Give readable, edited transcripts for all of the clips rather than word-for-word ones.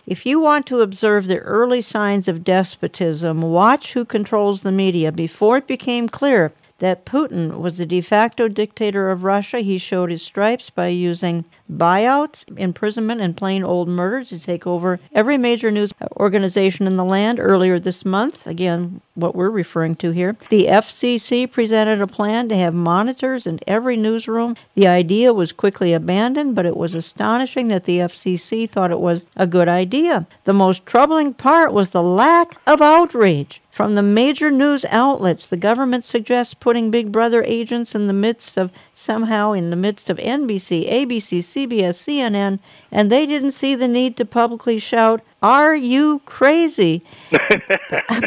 If you want to observe the early signs of despotism, watch who controls the media. Before it became clear that Putin was the de facto dictator of Russia, he showed his stripes by using buyouts, imprisonment, and plain old murder to take over every major news organization in the land. Earlier this month, again, what we're referring to here, the FCC presented a plan to have monitors in every newsroom. The idea was quickly abandoned, but it was astonishing that the FCC thought it was a good idea. The most troubling part was the lack of outrage from the major news outlets. The government suggests putting Big Brother agents in the midst of NBC, ABC, CBS, CNN, and they didn't see the need to publicly shout, "Are you crazy?"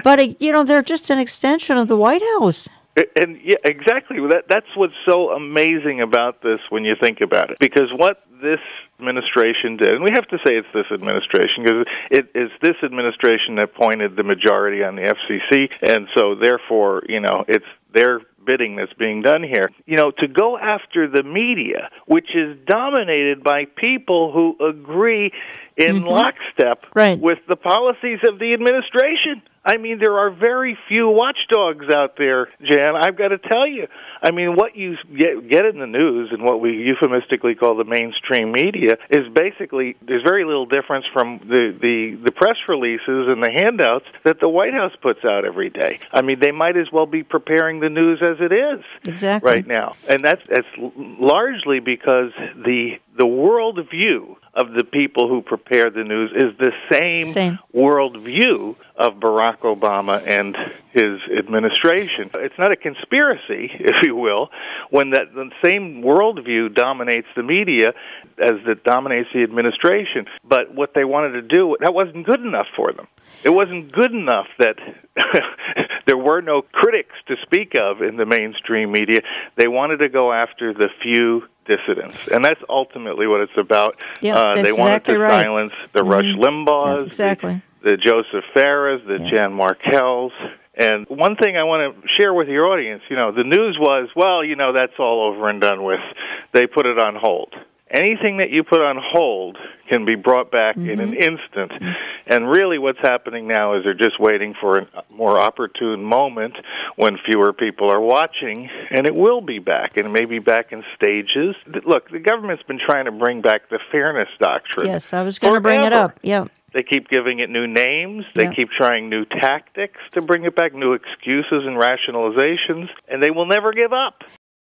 But, they're just an extension of the White House. And yeah, exactly. That's what's so amazing about this when you think about it. Because what this administration did, and we have to say it's this administration, because it is this administration that appointed the majority on the FCC, and so therefore, it's their bidding that's being done here. To go after the media, which is dominated by people who agree in lockstep with the policies of the administration. I mean, there are very few watchdogs out there, Jan, I've got to tell you. I mean, what you get in the news and what we euphemistically call the mainstream media is basically, there's very little difference from the press releases and the handouts that the White House puts out every day. I mean, they might as well be preparing the news as it is right now. And that's largely because the worldview of the people who prepare the news is the same worldview of Barack Obama and his administration. It's not a conspiracy, if you will, when the same worldview dominates the media as it dominates the administration. But what they wanted to do, that wasn't good enough for them. It wasn't good enough that there were no critics to speak of in the mainstream media. They wanted to go after the few dissidents, and that's ultimately what it's about. Yeah, they wanted to silence the Rush Limbaughs, the Joseph Farahs, the Jan Markells. And one thing I want to share with your audience, the news was, that's all over and done with. They put it on hold. Anything that you put on hold can be brought back in an instant. And really what's happening now is they're just waiting for a more opportune moment when fewer people are watching, and it will be back, and it may be back in stages. Look, the government's been trying to bring back the fairness doctrine. Yes, I was going to bring it up. Yeah. They keep giving it new names. They keep trying new tactics to bring it back, new excuses and rationalizations, and they will never give up.